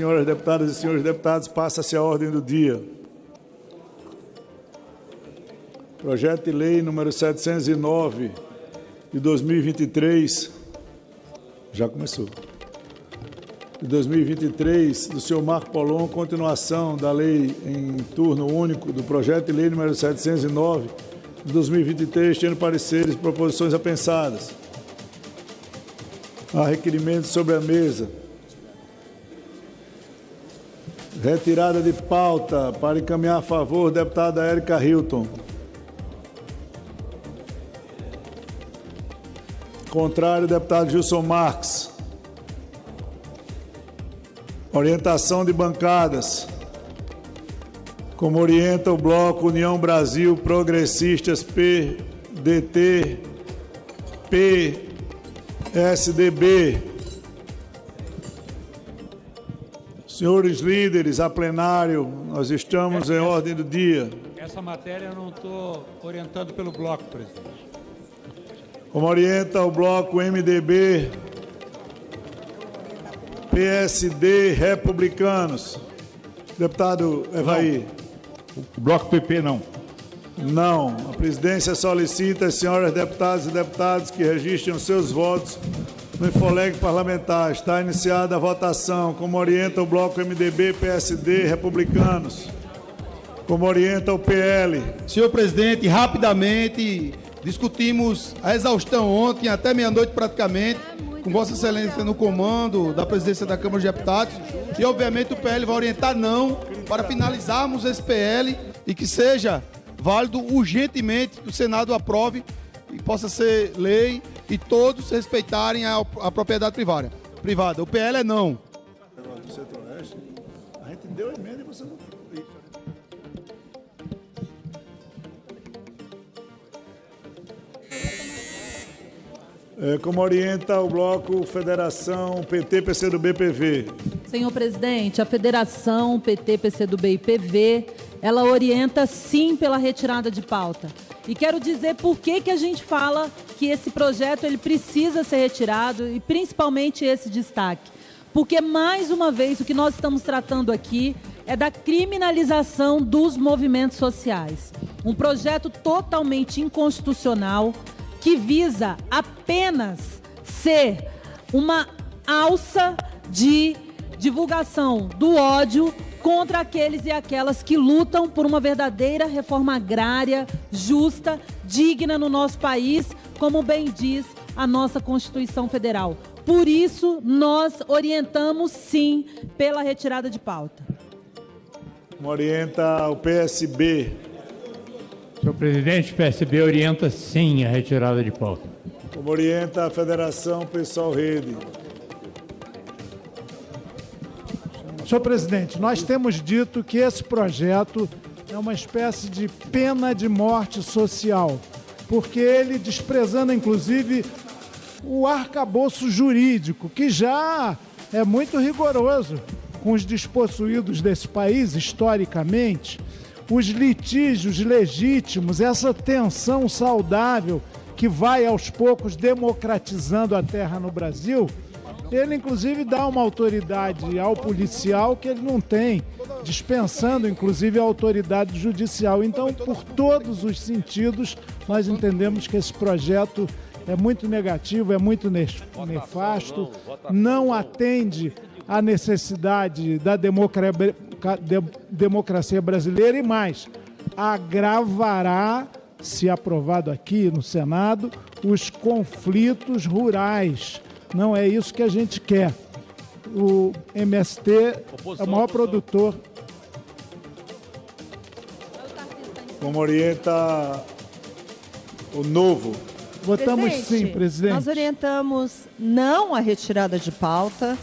Senhoras deputadas e senhores deputados, passa-se a ordem do dia. Projeto de lei número 709 de 2023, já começou, de 2023, do senhor Marco Polon, continuação da lei em turno único do projeto de lei número 709 de 2023, tendo pareceres e proposições apensadas. Há requerimentos sobre a mesa. Retirada de pauta para encaminhar a favor, deputada Érica Hilton. Contrário, deputado Gilson Marques. Orientação de bancadas. Como orienta o Bloco União Brasil Progressistas PDT, PSDB. Senhores líderes, a plenário, nós estamos em ordem do dia. Essa matéria eu não estou orientando pelo bloco, presidente. Como orienta o bloco MDB, PSD, Republicanos. Deputado Evaí. O bloco PP não. Não. A presidência solicita às senhoras deputadas e deputados que registrem os seus votos no Infoleg parlamentar. Está iniciada a votação. Como orienta o bloco MDB, PSD, Republicanos. Como orienta o PL. Senhor presidente, rapidamente, discutimos a exaustão ontem, até meia-noite praticamente, com Vossa Excelência no comando da presidência da Câmara de Deputados. E, obviamente, o PL vai orientar não para finalizarmos esse PL e que seja válido urgentemente que o Senado aprove e possa ser lei e todos respeitarem a propriedade privada. O PL é não. Do Centro-Oeste, a gente deu emenda e você não... Como orienta o bloco Federação PT, PCdoB, PV. Senhor presidente, a Federação PT, PCdoB e PV, ela orienta sim pela retirada de pauta. E quero dizer por que a gente fala que esse projeto ele precisa ser retirado e principalmente esse destaque. Porque, mais uma vez, o que nós estamos tratando aqui é da criminalização dos movimentos sociais. Um projeto totalmente inconstitucional que visa apenas ser uma alça de divulgação do ódio contra aqueles e aquelas que lutam por uma verdadeira reforma agrária, justa, digna no nosso país, como bem diz a nossa Constituição Federal. Por isso, nós orientamos, sim, pela retirada de pauta. Como orienta o PSB. Senhor presidente, o PSB orienta sim a retirada de pauta. Como orienta a Federação Pessoal Rede. Senhor presidente, nós temos dito que esse projeto é uma espécie de pena de morte social, porque ele, desprezando inclusive o arcabouço jurídico, que já é muito rigoroso com os despossuídos desse país, historicamente, os litígios legítimos, essa tensão saudável que vai aos poucos democratizando a terra no Brasil, ele inclusive dá uma autoridade ao policial que ele não tem, dispensando inclusive a autoridade judicial. Então, por todos os sentidos, nós entendemos que esse projeto é muito negativo, é muito nefasto, não atende à necessidade da democracia brasileira e mais, agravará, se aprovado aqui no Senado, os conflitos rurais. Não é isso que a gente quer. O MST é o maior produtor. Como orienta o Novo. Votamos sim, presidente. Nós orientamos não a retirada de pauta.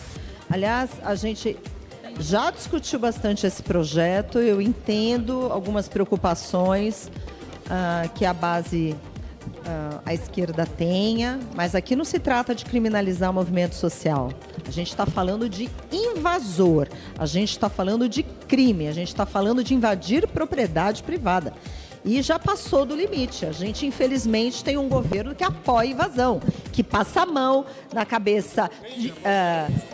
Aliás, a gente já discutiu bastante esse projeto. Eu entendo algumas preocupações que a base, a esquerda tenha, mas aqui não se trata de criminalizar o movimento social. A gente está falando de invasor, a gente está falando de crime, a gente está falando de invadir propriedade privada. e já passou do limite. A gente, infelizmente, tem um governo que apoia a invasão, que passa a mão na cabeça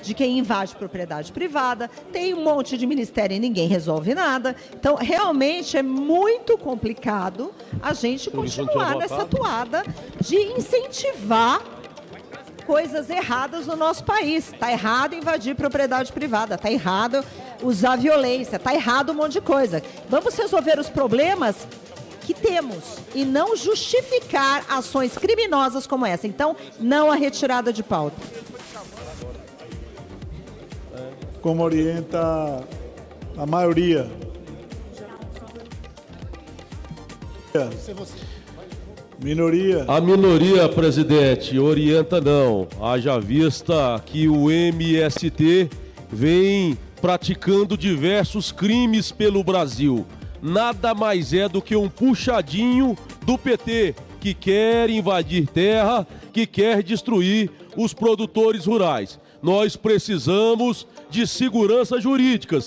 de quem invade propriedade privada, tem um monte de ministério e ninguém resolve nada. Então, realmente, é muito complicado a gente continuar nessa toada de incentivar coisas erradas no nosso país. Está errado invadir propriedade privada, está errado usar violência, está errado um monte de coisa. Vamos resolver os problemas que temos e não justificar ações criminosas como essa. Então, não a retirada de pauta. Como orienta a maioria. Minoria. A minoria, presidente, orienta não. Haja vista que o MST vem praticando diversos crimes pelo Brasil. Nada mais é do que um puxadinho do PT, que quer invadir terra, que quer destruir os produtores rurais. Nós precisamos de segurança jurídica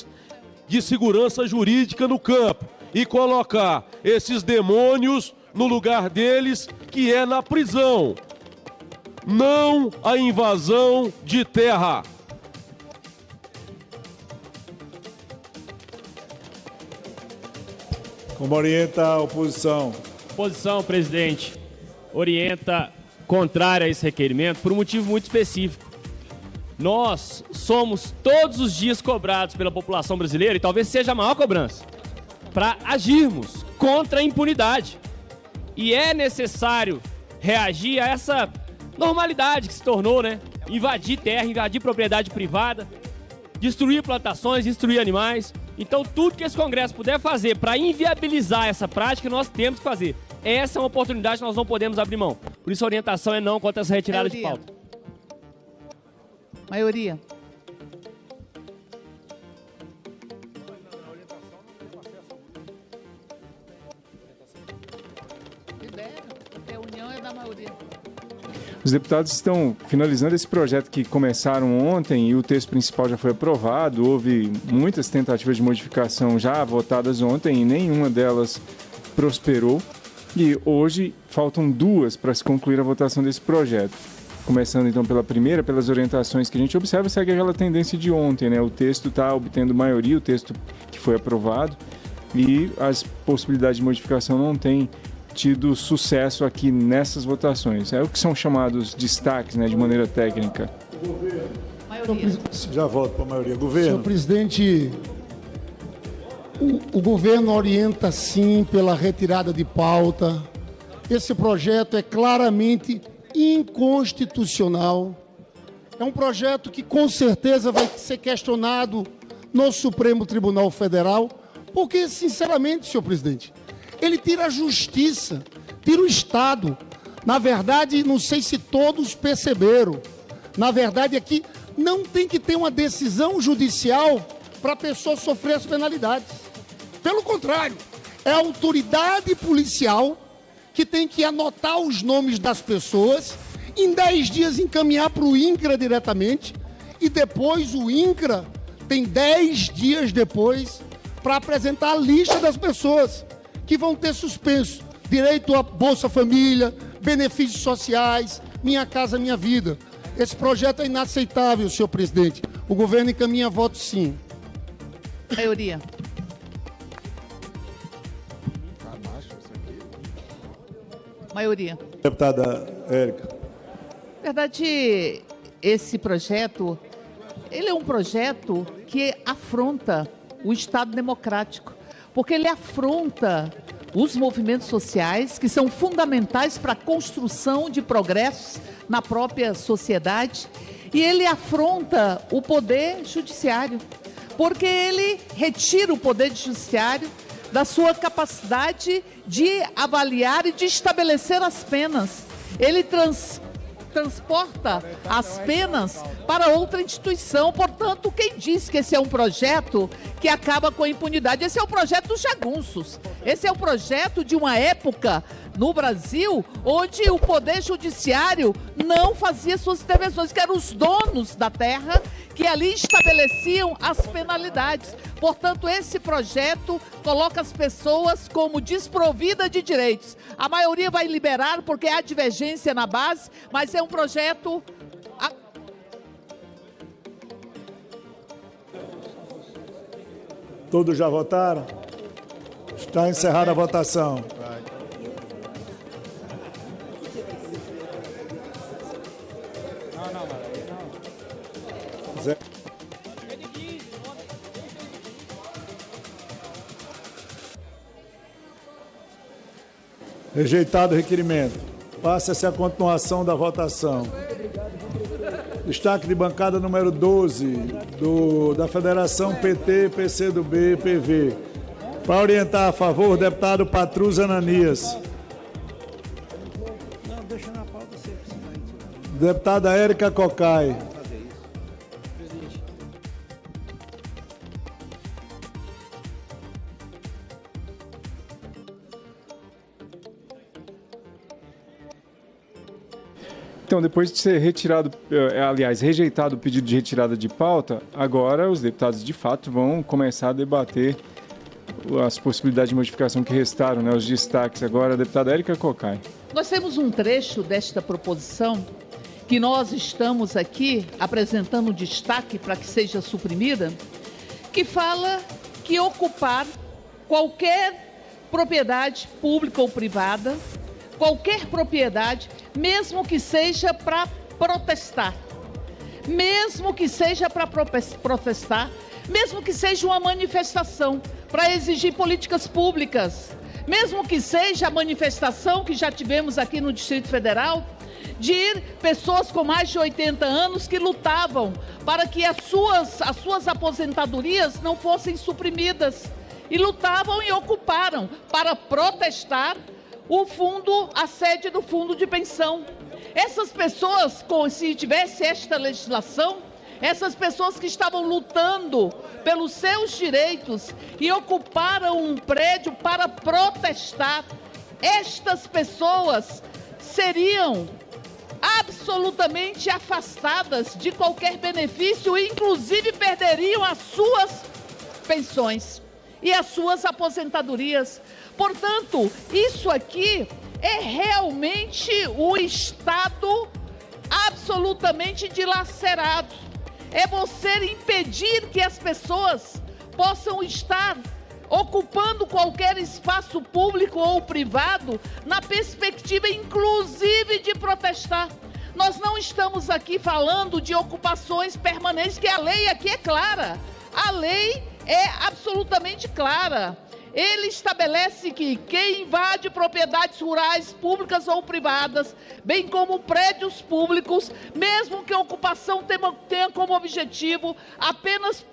no campo e colocar esses demônios no lugar deles, que é na prisão. Não a invasão de terra. Como orienta a oposição. Oposição, presidente, orienta contrária a esse requerimento por um motivo muito específico. Nós somos todos os dias cobrados pela população brasileira, e talvez seja a maior cobrança, para agirmos contra a impunidade. E é necessário reagir a essa normalidade que se tornou, né? Invadir terra, invadir propriedade privada, destruir plantações, destruir animais. Então, tudo que esse Congresso puder fazer para inviabilizar essa prática, nós temos que fazer. Essa é uma oportunidade que nós não podemos abrir mão. Por isso, a orientação é não contra essa retirada de pauta. Maioria. A união é da maioria. Os deputados estão finalizando esse projeto que começaram ontem e o texto principal já foi aprovado. Houve muitas tentativas de modificação já votadas ontem e nenhuma delas prosperou. E hoje faltam duas para se concluir a votação desse projeto. Começando então pela primeira, pelas orientações que a gente observa, segue aquela tendência de ontem, né? O texto está obtendo maioria, o texto que foi aprovado, e as possibilidades de modificação não têm tido sucesso aqui nessas votações. É o que são chamados destaques, né, de maneira técnica. Já volto para a maioria. Governo. Senhor presidente, o governo orienta sim pela retirada de pauta. Esse projeto é claramente inconstitucional. É um projeto que com certeza vai ser questionado no Supremo Tribunal Federal, porque, sinceramente, senhor presidente, ele tira a justiça, tira o Estado. Na verdade, não sei se todos perceberam, na verdade aqui não tem que ter uma decisão judicial para a pessoa sofrer as penalidades. Pelo contrário, é a autoridade policial que tem que anotar os nomes das pessoas, em 10 dias encaminhar para o INCRA diretamente, e depois o INCRA tem 10 dias depois para apresentar a lista das pessoas que vão ter suspenso direito a Bolsa Família, benefícios sociais, Minha Casa Minha Vida. Esse projeto é inaceitável, senhor presidente. O governo encaminha voto sim. Maioria. Maioria. Deputada Érica. Na verdade, esse projeto, ele é um projeto que afronta o Estado democrático, porque ele afronta os movimentos sociais que são fundamentais para a construção de progressos na própria sociedade, e ele afronta o poder judiciário, porque ele retira o poder judiciário da sua capacidade de avaliar e de estabelecer as penas. Ele transporta as penas para outra instituição. Portanto, quem diz que esse é um projeto que acaba com a impunidade? Esse é o projeto dos jagunços. Esse é o projeto de uma época no Brasil onde o poder judiciário não fazia suas intervenções, que eram os donos da terra que ali estabeleciam as penalidades. Portanto, esse projeto coloca as pessoas como desprovidas de direitos. A maioria vai liberar porque há divergência na base, mas é um projeto... Todos já votaram? Está encerrada a votação. Rejeitado o requerimento. Passa-se a continuação da votação. Destaque de bancada número 12 da Federação PT, PCdoB, PV. Para orientar a favor, o deputado Patrus Ananias. Deputada Érica Cocai. Então, depois de ser rejeitado o pedido de retirada de pauta, agora os deputados de fato vão começar a debater as possibilidades de modificação que restaram, né, os destaques. Agora, a deputada Érica Cocai. Nós temos um trecho desta proposição que nós estamos aqui apresentando destaque para que seja suprimida, que fala que ocupar qualquer propriedade pública ou privada, qualquer propriedade, mesmo que seja para protestar, mesmo que seja para protestar, mesmo que seja uma manifestação para exigir políticas públicas, mesmo que seja a manifestação que já tivemos aqui no Distrito Federal, de pessoas com mais de 80 anos que lutavam para que as suas aposentadorias não fossem suprimidas, e lutavam e ocuparam para protestar a sede do fundo de pensão. Essas pessoas, se tivesse esta legislação, essas pessoas que estavam lutando pelos seus direitos e ocuparam um prédio para protestar, estas pessoas seriam absolutamente afastadas de qualquer benefício e, inclusive, perderiam as suas pensões e as suas aposentadorias. Portanto, isso aqui é realmente o Estado absolutamente dilacerado. É você impedir que as pessoas possam estar ocupando qualquer espaço público ou privado na perspectiva, inclusive, de protestar. Nós não estamos aqui falando de ocupações permanentes, que a lei aqui é clara. A lei é absolutamente clara. Ele estabelece que quem invade propriedades rurais, públicas ou privadas, bem como prédios públicos, mesmo que a ocupação tenha como objetivo apenas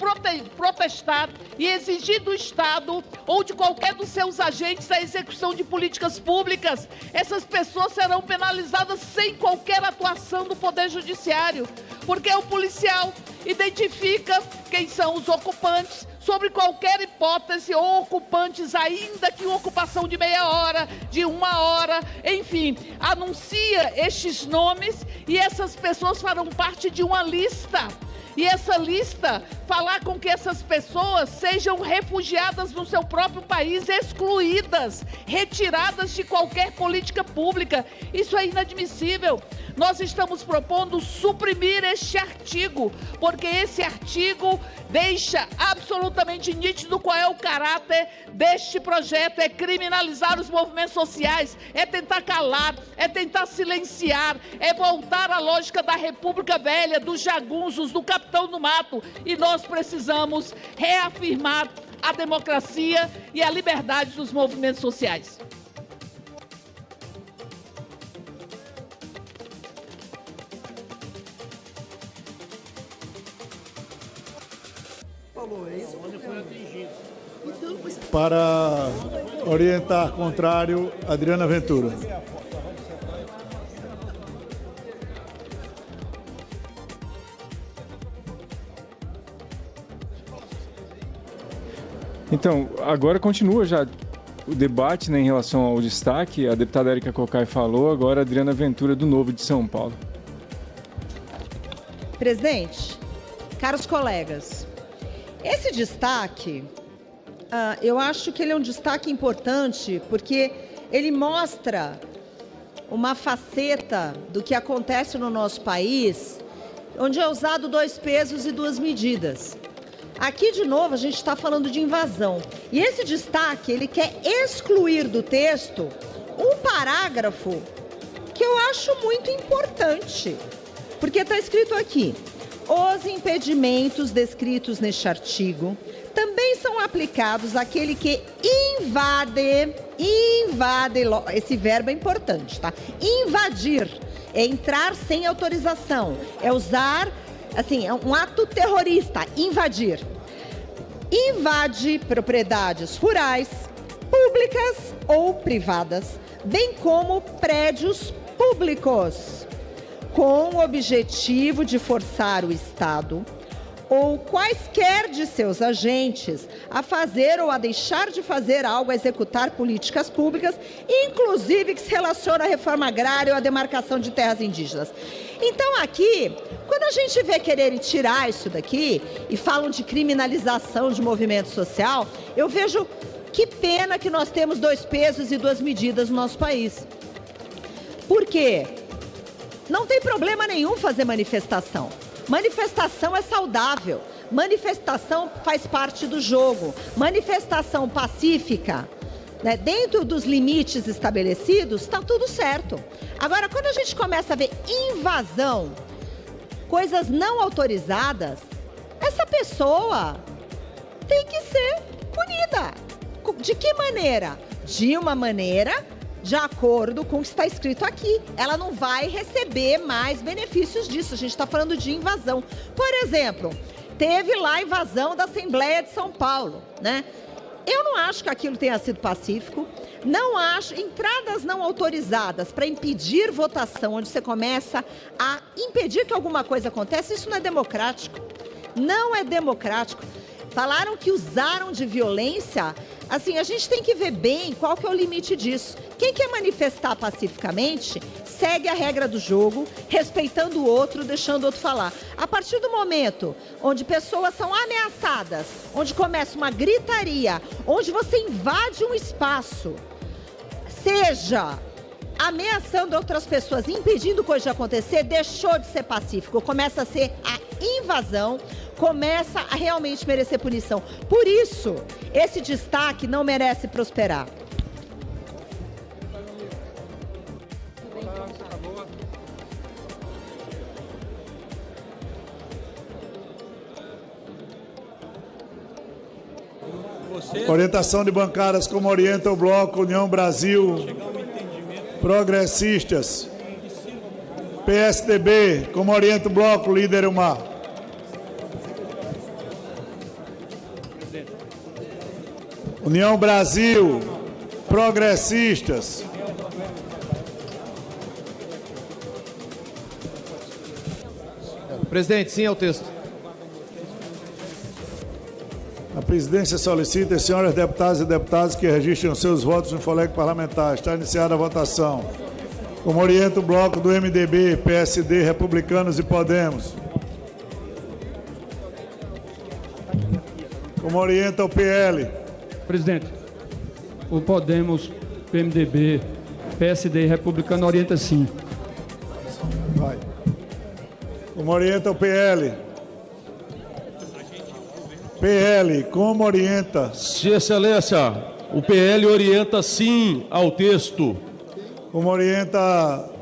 protestar e exigir do Estado ou de qualquer dos seus agentes a execução de políticas públicas, essas pessoas serão penalizadas sem qualquer atuação do Poder Judiciário, porque o policial identifica quem são os ocupantes, sobre qualquer hipótese, ou ocupantes, ainda que uma ocupação de meia hora, de 1 hora, enfim, anuncia estes nomes e essas pessoas farão parte de uma lista. E essa lista falar com que essas pessoas sejam refugiadas no seu próprio país, excluídas, retiradas de qualquer política pública. Isso é inadmissível. Nós estamos propondo suprimir este artigo, porque esse artigo deixa absolutamente nítido qual é o caráter deste projeto: é criminalizar os movimentos sociais, é tentar calar, é tentar silenciar, é voltar à lógica da República Velha, dos jagunços, do capitão do mato. E nós precisamos reafirmar a democracia e a liberdade dos movimentos sociais. Para orientar contrário, Adriana Ventura. Então, agora continua já o debate, né, em relação ao destaque. A deputada Érica Cocai falou, agora a Adriana Ventura, do Novo de São Paulo. Presidente, Caros colegas, esse destaque, eu acho que ele é um destaque importante porque ele mostra uma faceta do que acontece no nosso país, onde é usado 2 pesos e 2 medidas. Aqui, de novo, a gente está falando de invasão. E esse destaque, ele quer excluir do texto um parágrafo que eu acho muito importante. Porque está escrito aqui: os impedimentos descritos neste artigo também são aplicados àquele que invade, esse verbo é importante, tá? Invadir é entrar sem autorização, é usar, assim, é um ato terrorista, invadir. Invade propriedades rurais, públicas ou privadas, bem como prédios públicos, com o objetivo de forçar o Estado ou quaisquer de seus agentes a fazer ou a deixar de fazer algo, a executar políticas públicas, inclusive que se relaciona à reforma agrária ou à demarcação de terras indígenas. Então aqui, quando a gente vê quererem tirar isso daqui e falam de criminalização de movimento social, eu vejo que pena que nós temos 2 pesos e 2 medidas no nosso país. Por quê? Não tem problema nenhum fazer manifestação. Manifestação é saudável, manifestação faz parte do jogo, manifestação pacífica, né, dentro dos limites estabelecidos, está tudo certo. Agora, quando a gente começa a ver invasão, coisas não autorizadas, essa pessoa tem que ser punida. De que maneira? De uma maneira de acordo com o que está escrito aqui. Ela não vai receber mais benefícios disso. A gente está falando de invasão. Por exemplo, teve lá a invasão da Assembleia de São Paulo, né? Eu não acho que aquilo tenha sido pacífico. Não acho entradas não autorizadas para impedir votação, onde você começa a impedir que alguma coisa aconteça. Isso não é democrático. Não é democrático. Falaram que usaram de violência. Assim, a gente tem que ver bem qual que é o limite disso. Quem quer manifestar pacificamente, segue a regra do jogo, respeitando o outro, deixando o outro falar. A partir do momento onde pessoas são ameaçadas, onde começa uma gritaria, onde você invade um espaço, seja ameaçando outras pessoas, impedindo coisa de acontecer, deixou de ser pacífico, começa a ser a invasão, começa a realmente merecer punição. Por isso, esse destaque não merece prosperar. Orientação de bancadas como orienta o Bloco União Brasil, Progressistas, PSDB, como orienta o Bloco Líder Elmar. União Brasil, Progressistas. Presidente, sim ao texto. A presidência solicita às senhoras deputadas e deputados que registrem os seus votos no folheto parlamentar. Está iniciada a votação. Como orienta o bloco do MDB, PSD, Republicanos e Podemos. Como orienta o PL. Presidente, o Podemos, PMDB, PSD e Republicano orienta sim. Vai. Como orienta o PL. PL, como orienta? Excelência, o PL orienta sim ao texto. Como orienta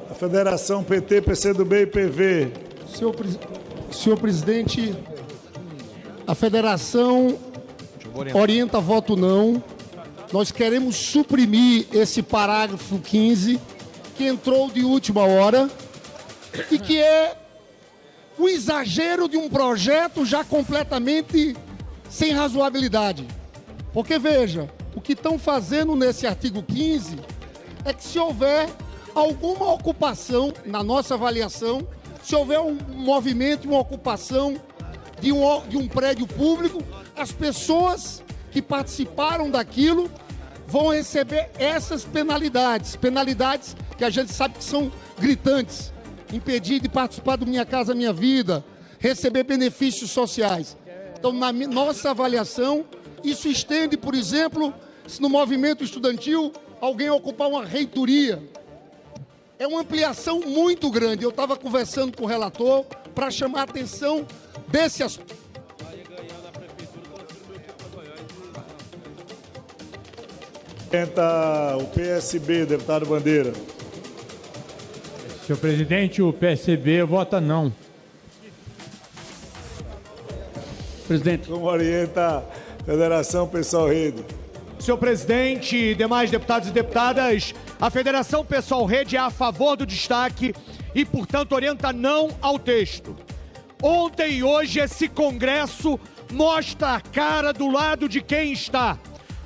a Federação PT, PCdoB e PV? Senhor presidente, a Federação orienta voto não. Nós queremos suprimir esse parágrafo 15, que entrou de última hora e que é o exagero de um projeto já completamente sem razoabilidade. Porque, veja, o que estão fazendo nesse artigo 15 é que se houver alguma ocupação, na nossa avaliação, se houver um movimento, uma ocupação de um prédio público, as pessoas que participaram daquilo vão receber essas penalidades. Penalidades que a gente sabe que são gritantes. Impedir de participar do Minha Casa Minha Vida, receber benefícios sociais. Então, na nossa avaliação, isso estende, por exemplo, se no movimento estudantil alguém ocupar uma reitoria. É uma ampliação muito grande. Eu estava conversando com o relator para chamar a atenção desse aspecto. O PSB, deputado Bandeira. Senhor presidente, o PSB vota não. Presidente. Como orienta a Federação Pessoal Rede? Senhor presidente e demais deputados e deputadas, a Federação Pessoal Rede é a favor do destaque e, portanto, orienta não ao texto. Ontem e hoje esse Congresso mostra a cara do lado de quem está.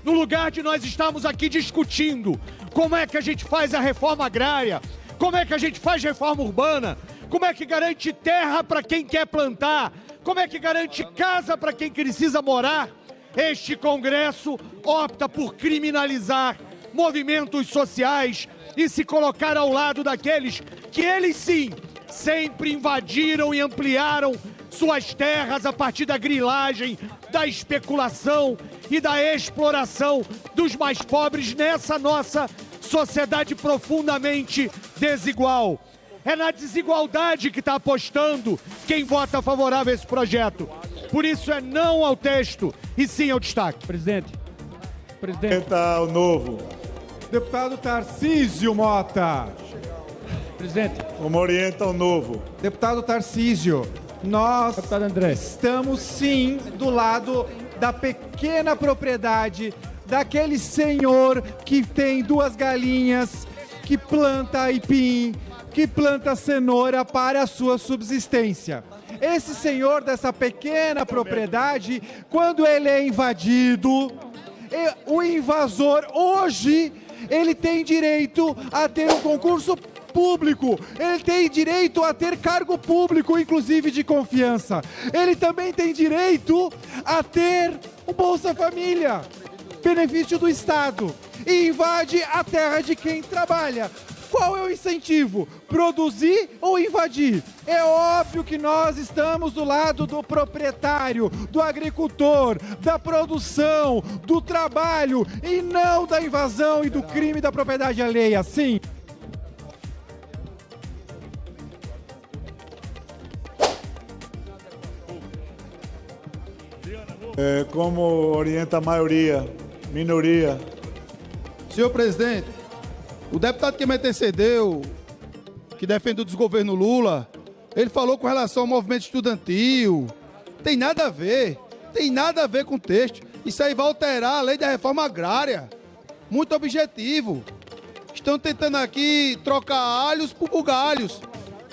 No lugar de nós estarmos aqui discutindo como é que a gente faz a reforma agrária, como é que a gente faz reforma urbana, como é que garante terra para quem quer plantar, como é que garante casa para quem precisa morar, este Congresso opta por criminalizar movimentos sociais e se colocar ao lado daqueles que eles sim sempre invadiram e ampliaram suas terras a partir da grilagem, da especulação e da exploração dos mais pobres nessa nossa sociedade profundamente desigual. É na desigualdade que está apostando quem vota favorável a esse projeto. Por isso é não ao texto e sim ao destaque. Presidente. O novo. Deputado Tarcísio Mota. Presidente. Como orienta o novo? Deputado Tarcísio, nós estamos sim do lado da pequena propriedade, daquele senhor que tem 2 galinhas, que planta aipim, que planta cenoura para a sua subsistência. Esse senhor dessa pequena propriedade, quando ele é invadido, o invasor hoje, ele tem direito a ter um concurso público, ele tem direito a ter cargo público, inclusive de confiança. Ele também tem direito a ter o Bolsa Família, benefício do Estado, e invade a terra de quem trabalha. Qual é o incentivo? Produzir ou invadir? É óbvio que nós estamos do lado do proprietário, do agricultor, da produção, do trabalho e não da invasão e do crime da propriedade alheia, sim. Como orienta a maioria, minoria? Senhor presidente, o deputado que me antecedeu, que defende o desgoverno Lula, ele falou com relação ao movimento estudantil. Tem nada a ver com o texto. Isso aí vai alterar a lei da reforma agrária. Muito objetivo. Estão tentando aqui trocar alhos por bugalhos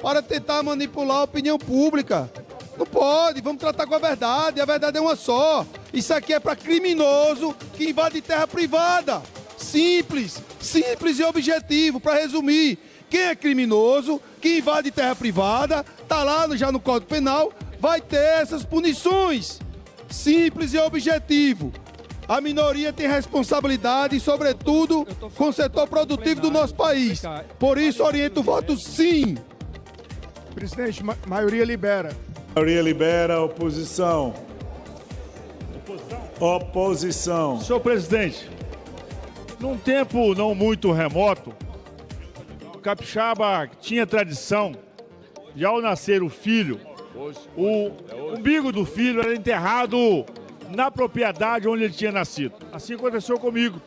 para tentar manipular a opinião pública. Não pode, vamos tratar com a verdade é uma só. Isso aqui é para criminoso que invade terra privada. Simples e objetivo, para resumir. Quem é criminoso, que invade terra privada, tá lá já no Código Penal, vai ter essas punições. Simples e objetivo. A minoria tem responsabilidade, sobretudo, com o setor produtivo do nosso país. Por isso, oriento o voto sim. Presidente, maioria libera. Maioria libera, oposição. Oposição. Senhor presidente, num tempo não muito remoto, o capixaba tinha tradição de, ao nascer o filho, o umbigo do filho era enterrado na propriedade onde ele tinha nascido. Assim aconteceu comigo.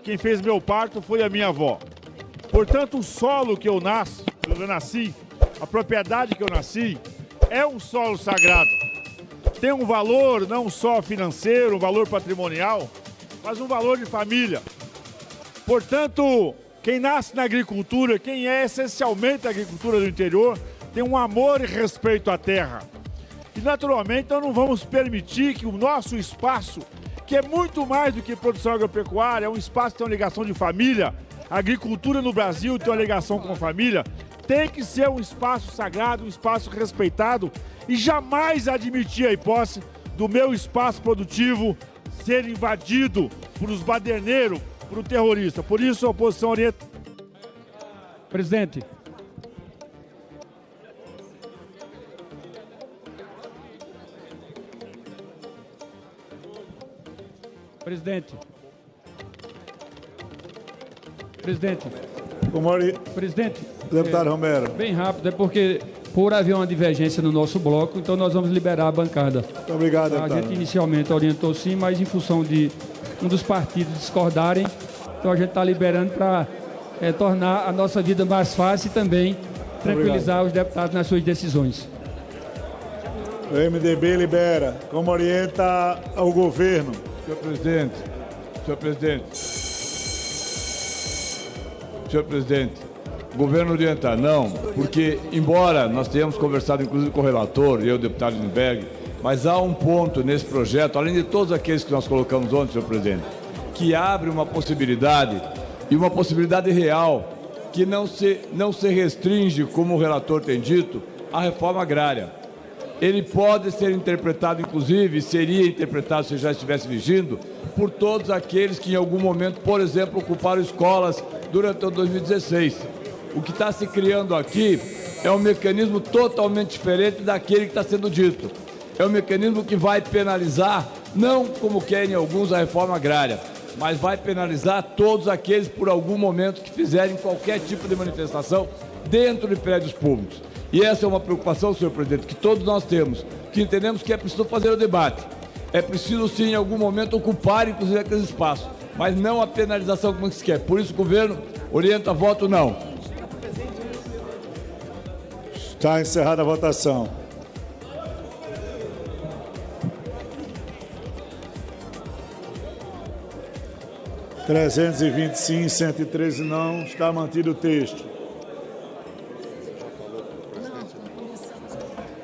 Quem fez meu parto foi a minha avó. Portanto, o solo que eu nasci, a propriedade que eu nasci, é um solo sagrado. Tem um valor não só financeiro, um valor patrimonial, mas um valor de família. Portanto, quem nasce na agricultura, quem é essencialmente da agricultura do interior, tem um amor e respeito à terra. E, naturalmente, nós não vamos permitir que o nosso espaço, que é muito mais do que produção agropecuária, é um espaço que tem uma ligação de família, a agricultura no Brasil tem uma ligação com a família, tem que ser um espaço sagrado, um espaço respeitado e jamais admitir a hipótese do meu espaço produtivo ser invadido por os baderneiros, por um terrorista. Por isso a oposição orienta... Presidente. Presidente. Presidente. Deputado Romero. Bem rápido, é porque por haver uma divergência no nosso bloco, então nós vamos liberar a bancada. Muito obrigado, A deputado. gente inicialmente orientou sim, mas em função de um dos partidos discordarem, então a gente está liberando para tornar a nossa vida mais fácil e também tranquilizar os deputados nas suas decisões. O MDB libera. Como orienta ao governo? Senhor presidente, o governo orienta não, porque embora nós tenhamos conversado inclusive com o relator, eu, o deputado Lindbergh, mas há um ponto nesse projeto, além de todos aqueles que nós colocamos ontem, senhor presidente, que abre uma possibilidade, e uma possibilidade real, que não se restringe, como o relator tem dito, à reforma agrária. Ele pode ser interpretado, inclusive, seria interpretado se já estivesse vigindo, por todos aqueles que em algum momento, por exemplo, ocuparam escolas durante o 2016. O que está se criando aqui é um mecanismo totalmente diferente daquele que está sendo dito. É um mecanismo que vai penalizar, não como querem alguns a reforma agrária, mas vai penalizar todos aqueles por algum momento que fizerem qualquer tipo de manifestação dentro de prédios públicos. E essa é uma preocupação, senhor presidente, que todos nós temos, que entendemos que é preciso fazer o debate. É preciso, sim, em algum momento, ocupar, inclusive, aqueles espaços, mas não a penalização como se quer. Por isso, o governo orienta voto não. Está encerrada a votação. (320 sim, 113 não). Está mantido o texto.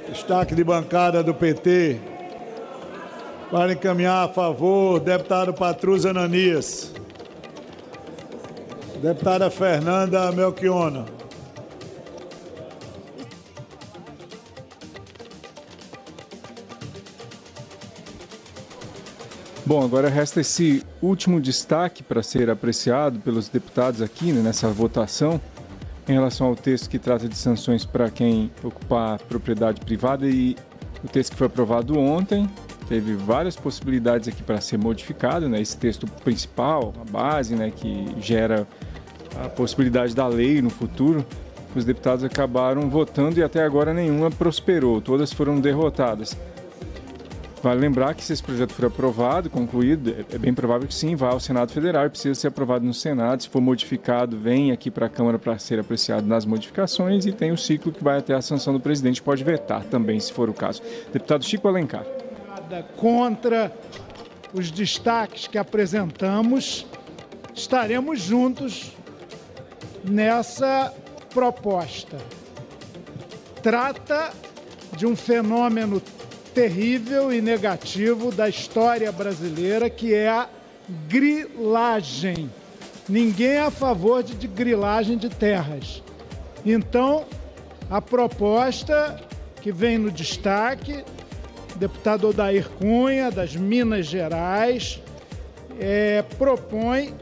Destaque de bancada do PT. Para encaminhar a favor, deputado Patrus Ananias. Deputada Fernanda Melchiona. Bom, agora resta esse último destaque para ser apreciado pelos deputados aqui, né, nessa votação, em relação ao texto que trata de sanções para quem ocupar propriedade privada, e o texto que foi aprovado ontem teve várias possibilidades aqui para ser modificado, né, esse texto principal, a base, né, que gera a possibilidade da lei no futuro. Os deputados acabaram votando e até agora nenhuma prosperou, todas foram derrotadas. Vale lembrar que se esse projeto for aprovado, concluído, é bem provável que sim, vá ao Senado Federal e precisa ser aprovado no Senado. Se for modificado, vem aqui para a Câmara para ser apreciado nas modificações, e tem o ciclo que vai até a sanção do presidente, pode vetar também, se for o caso. Deputado Chico Alencar. Contra os destaques que apresentamos, estaremos juntos nessa proposta. Trata de um fenômeno terrível e negativo da história brasileira, que é a grilagem. Ninguém é a favor de grilagem de terras. Então, a proposta que vem no destaque, deputado Odair Cunha, das Minas Gerais, propõe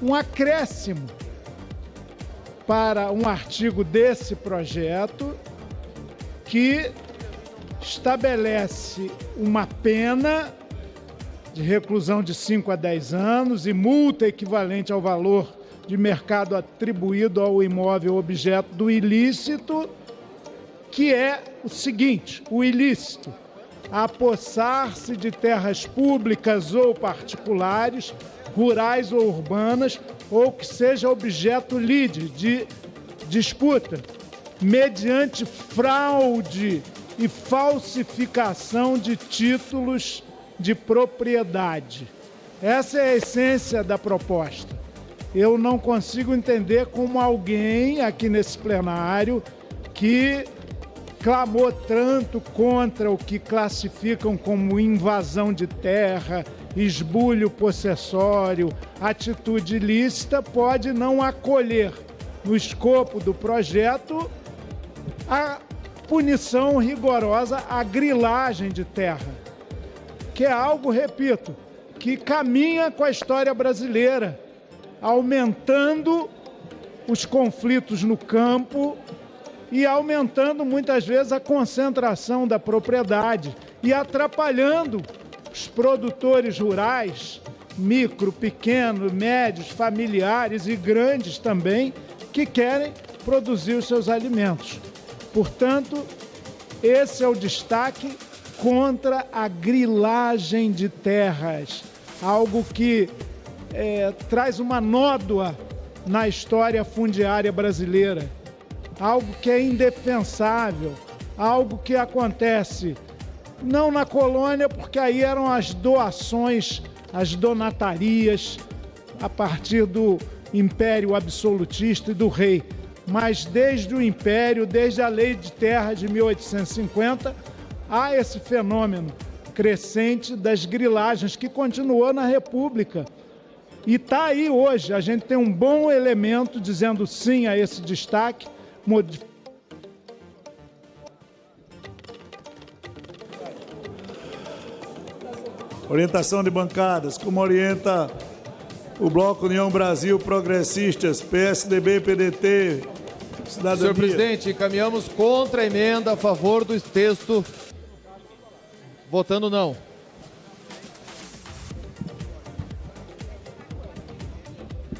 um acréscimo para um artigo desse projeto que estabelece uma pena de reclusão de 5 a 10 anos e multa equivalente ao valor de mercado atribuído ao imóvel objeto do ilícito, que é o seguinte: o ilícito, apossar-se de terras públicas ou particulares, rurais ou urbanas, ou que seja objeto lide de disputa, mediante fraude e falsificação de títulos de propriedade. Essa é a essência da proposta. Eu não consigo entender como alguém aqui nesse plenário que clamou tanto contra o que classificam como invasão de terra, esbulho possessório, atitude ilícita, pode não acolher no escopo do projeto a punição rigorosa à grilagem de terra, que é algo, repito, que caminha com a história brasileira, aumentando os conflitos no campo e aumentando muitas vezes a concentração da propriedade e atrapalhando os produtores rurais, micro, pequeno, médios, familiares e grandes também, que querem produzir os seus alimentos. Portanto, esse é o destaque contra a grilagem de terras, algo que traz uma nódoa na história fundiária brasileira, algo que é indefensável, algo que acontece não na colônia, porque aí eram as doações, as donatarias, a partir do Império Absolutista e do rei, mas desde o Império, desde a Lei de Terra de 1850, há esse fenômeno crescente das grilagens que continuou na República. E está aí hoje, a gente tem um bom elemento dizendo sim a esse destaque. Orientação de bancadas, como orienta o Bloco União Brasil, Progressistas, PSDB, PDT, Cidadania. Senhor presidente, encaminhamos contra a emenda a favor do texto. Votando não.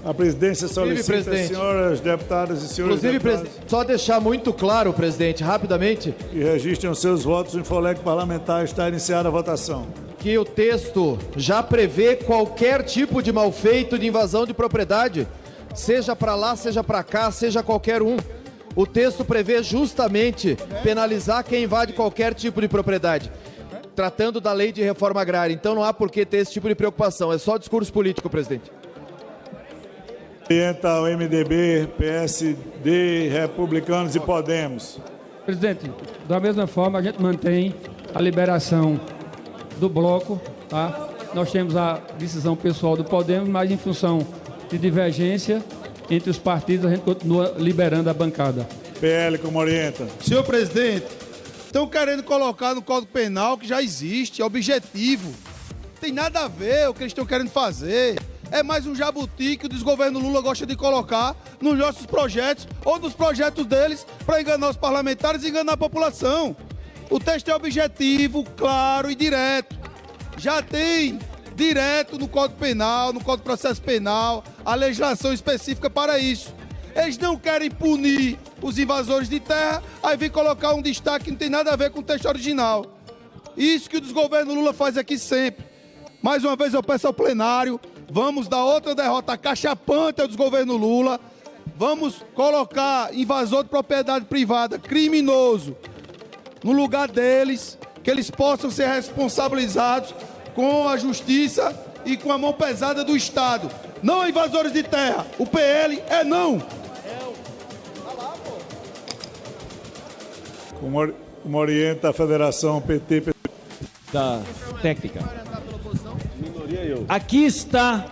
A presidência solicita, presidente. senhoras deputadas e senhores Inclusive, deputados, só deixar muito claro, presidente, rapidamente, que registrem os seus votos. O Infoleque Parlamentar está iniciada a votação. Que o texto já prevê qualquer tipo de malfeito de invasão de propriedade, seja para lá, seja para cá, seja qualquer um. O texto prevê justamente penalizar quem invade qualquer tipo de propriedade, tratando da lei de reforma agrária. Então não há por que ter esse tipo de preocupação, é só discurso político, presidente. Orienta o MDB, PSD, Republicanos e Podemos. Presidente, da mesma forma a gente mantém a liberação do bloco, tá? Nós temos a decisão pessoal do Podemos, mas em função de divergência entre os partidos, a gente continua liberando a bancada. PL, como orienta? Senhor presidente, estão querendo colocar no Código Penal que já existe, é objetivo. Não tem nada a ver o que eles estão querendo fazer. É mais um jabuti que o desgoverno Lula gosta de colocar nos nossos projetos ou nos projetos deles para enganar os parlamentares e enganar a população. O texto é objetivo, claro e direto. Já tem direto no Código Penal, no Código de Processo Penal, a legislação específica para isso. Eles não querem punir os invasores de terra, aí vem colocar um destaque que não tem nada a ver com o texto original. Isso que o desgoverno Lula faz aqui sempre. Mais uma vez eu peço ao plenário, vamos dar outra derrota cachapante ao desgoverno Lula, vamos colocar invasor de propriedade privada, criminoso, no lugar deles, que eles possam ser responsabilizados com a justiça e com a mão pesada do Estado. Não invasores de terra, o PL é não. Como orienta a Federação PT da Técnica. Aqui está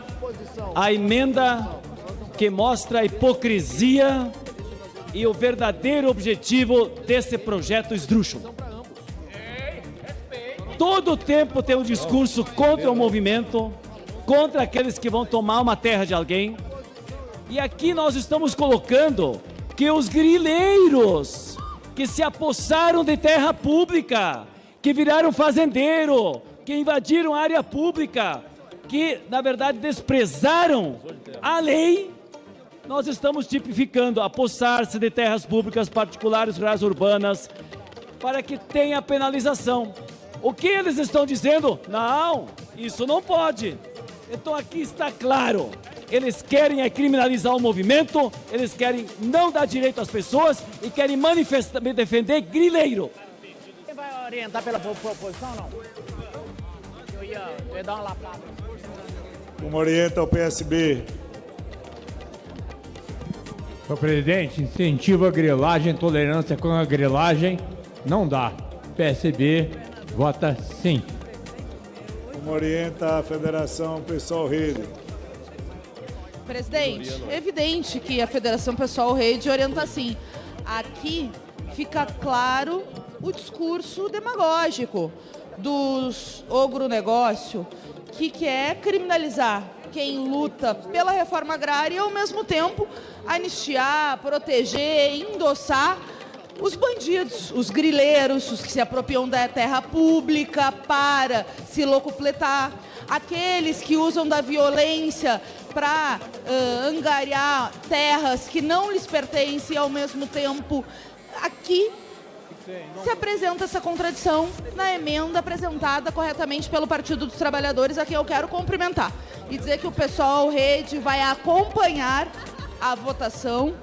a emenda que mostra a hipocrisia e o verdadeiro objetivo desse projeto esdrúxulo. Todo o tempo tem um discurso contra o movimento, contra aqueles que vão tomar uma terra de alguém. E aqui nós estamos colocando que os grileiros que se apossaram de terra pública, que viraram fazendeiro, que invadiram a área pública, que na verdade desprezaram a lei, nós estamos tipificando apossar-se de terras públicas particulares, rurais, urbanas, para que tenha penalização. O que eles estão dizendo? Não, isso não pode. Então aqui está claro, eles querem criminalizar o movimento, eles querem não dar direito às pessoas e querem defender grileiro. Quem vai orientar pela proposição ou não? Eu ia dar uma lapada. Como orienta o PSB? Senhor presidente, incentivo a grilagem, tolerância com a grilagem, não dá. PSB vota sim. Como orienta a Federação Pessoal Rede? Presidente, é evidente que a Federação Pessoal Rede orienta sim. Aqui fica claro o discurso demagógico dos agronegócio que quer criminalizar quem luta pela reforma agrária e, ao mesmo tempo, anistiar, proteger, endossar os bandidos, os grileiros, os que se apropriam da terra pública para se locupletar, aqueles que usam da violência para angariar terras que não lhes pertencem e, ao mesmo tempo, aqui se apresenta essa contradição na emenda apresentada corretamente pelo Partido dos Trabalhadores, a quem eu quero cumprimentar e dizer que o pessoal Rede vai acompanhar a votação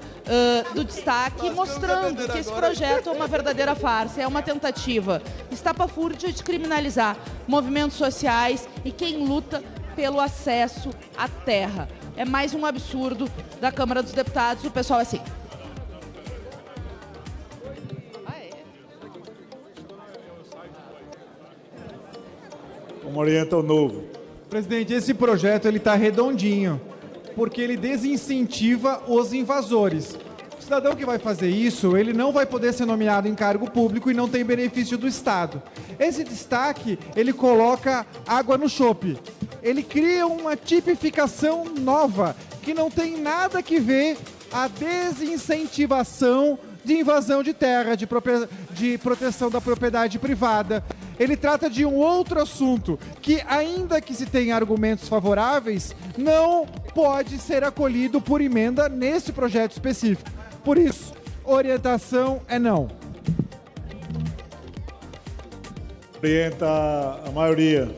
do destaque, mostrando que esse projeto é uma verdadeira farsa, é uma tentativa estapafúrdia de criminalizar movimentos sociais e quem luta pelo acesso à terra. É mais um absurdo da Câmara dos Deputados, o pessoal é assim. Como orienta o novo? Presidente, esse projeto ele está redondinho, porque ele desincentiva os invasores. O cidadão que vai fazer isso, ele não vai poder ser nomeado em cargo público e não tem benefício do Estado. Esse destaque, ele coloca água no chope. Ele cria uma tipificação nova, que não tem nada que ver a desincentivação de invasão de terra, de proteção da propriedade privada. Ele trata de um outro assunto, que ainda que se tenha argumentos favoráveis, não pode ser acolhido por emenda nesse projeto específico. Por isso, orientação é não. Orienta a maioria.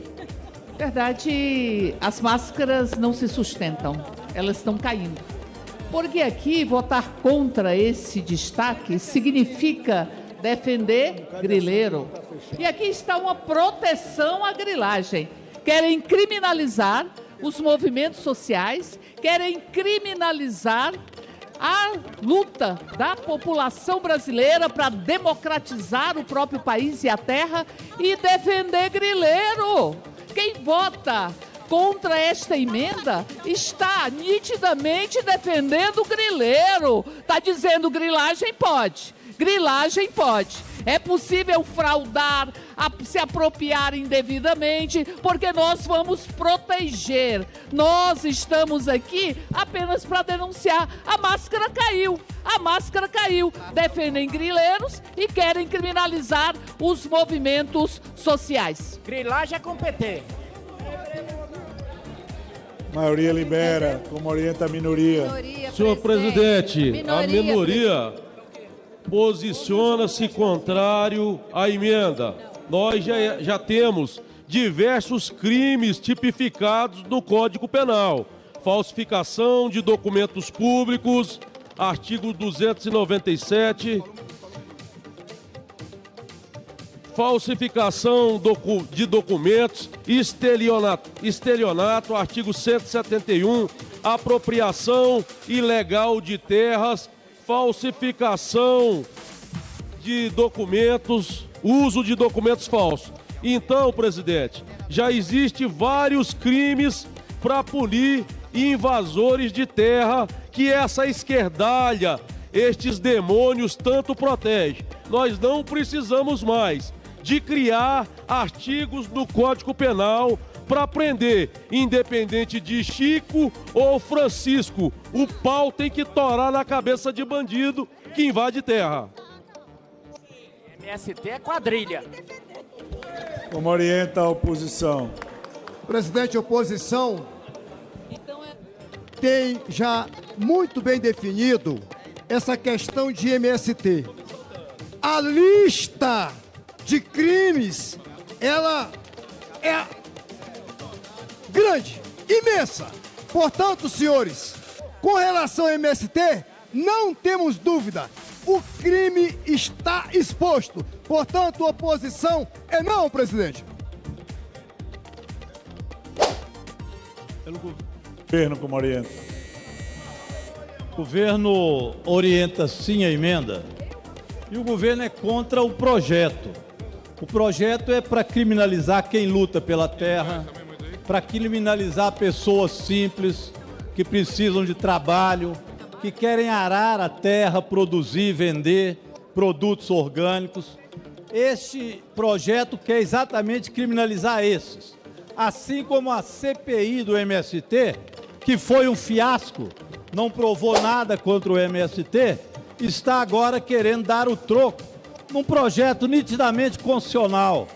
Na verdade, as máscaras não se sustentam, elas estão caindo. Porque aqui votar contra esse destaque significa defender grileiro. E aqui está uma proteção à grilagem. Querem criminalizar os movimentos sociais, querem criminalizar a luta da população brasileira para democratizar o próprio país e a terra e defender grileiro. Quem vota contra esta emenda está nitidamente defendendo o grileiro. Está dizendo grilagem pode. Grilagem pode. É possível fraudar, se apropriar indevidamente, porque nós vamos proteger. Nós estamos aqui apenas para denunciar. A máscara caiu. A máscara caiu. Defendem grileiros e querem criminalizar os movimentos sociais. Grilagem é com PT. Maioria libera, como orienta a minoria. Senhor presidente, a minoria posiciona-se contrário à emenda. Nós já temos diversos crimes tipificados no Código Penal. Falsificação de documentos públicos, artigo 297. Falsificação de documentos, estelionato, artigo 171, apropriação ilegal de terras, falsificação de documentos, uso de documentos falsos. Então, presidente, já existe vários crimes para punir invasores de terra que essa esquerdalha, estes demônios tanto protegem. Nós não precisamos mais de criar artigos no Código Penal para prender, independente de Chico ou Francisco. O pau tem que torar na cabeça de bandido que invade terra. MST é quadrilha. Como orienta a oposição? Presidente, a oposição tem já muito bem definido essa questão de MST. A lista de crimes, ela é grande, imensa. Portanto, senhores, com relação ao MST, não temos dúvida. O crime está exposto. Portanto, a oposição é não, presidente. Pelo governo, como orienta? O governo orienta sim a emenda. E o governo é contra o projeto. O projeto é para criminalizar quem luta pela terra, para criminalizar pessoas simples que precisam de trabalho, que querem arar a terra, produzir, vender produtos orgânicos. Este projeto quer exatamente criminalizar esses. Assim como a CPI do MST, que foi um fiasco, não provou nada contra o MST, está agora querendo dar o troco num projeto nitidamente constitucional.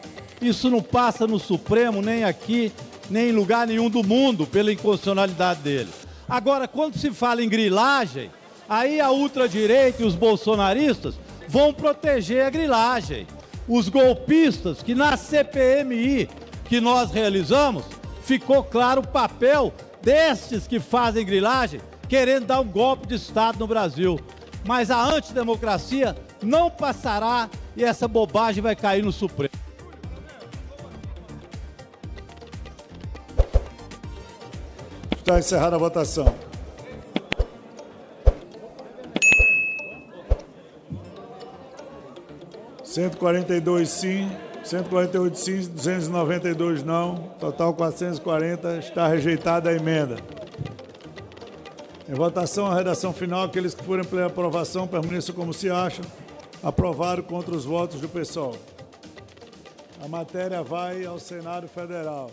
Isso não passa no Supremo, nem aqui, nem em lugar nenhum do mundo, pela inconstitucionalidade dele. Agora, quando se fala em grilagem, aí a ultradireita e os bolsonaristas vão proteger a grilagem. Os golpistas, que na CPMI que nós realizamos, ficou claro o papel destes que fazem grilagem, querendo dar um golpe de Estado no Brasil. Mas a antidemocracia não passará e essa bobagem vai cair no Supremo. Está encerrada a votação. (142 sim, 148 sim, 292 não, total 440, está rejeitada a emenda. Em votação, a redação final, aqueles que forem pela aprovação permaneçam como se acham, aprovado contra os votos do PSOL. A matéria vai ao Senado Federal.